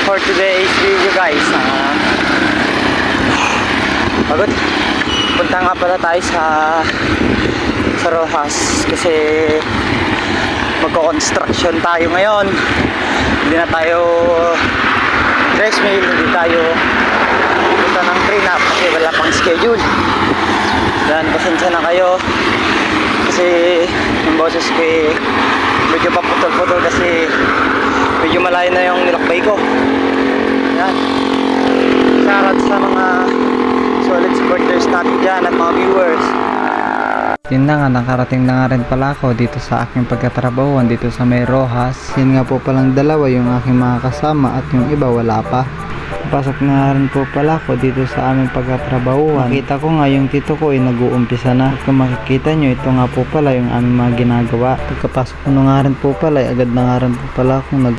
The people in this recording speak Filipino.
for today's video guys, pagod. Punta nga pala tayo sa Rojas kasi magko-construction tayo ngayon. Hindi na tayo rice mill, hindi tayo punta ng clean-up kasi wala pang schedule. Dan, pasensya na kayo kasi yung boses ko medyo paputol-putol kasi medyo malayo na yung nilakbay ko. Yan, shoutout sa mga solid supporters natin dyan at mga viewers. Yun na nga, nakarating na nga rin pala ako dito sa aking pagkatrabahuan dito sa May Rojas. Yun nga po palang dalawa yung aking mga kasama at yung iba wala pa. Pasok na rin po pala ako dito sa aming pagkatrabahuan. Nakita ko nga yung tito ko ay nag-uumpisa na. At kung makikita nyo, ito nga po pala yung aming mga ginagawa. Pagkapasok ko na nga rin po pala, agad na nga rin po pala akong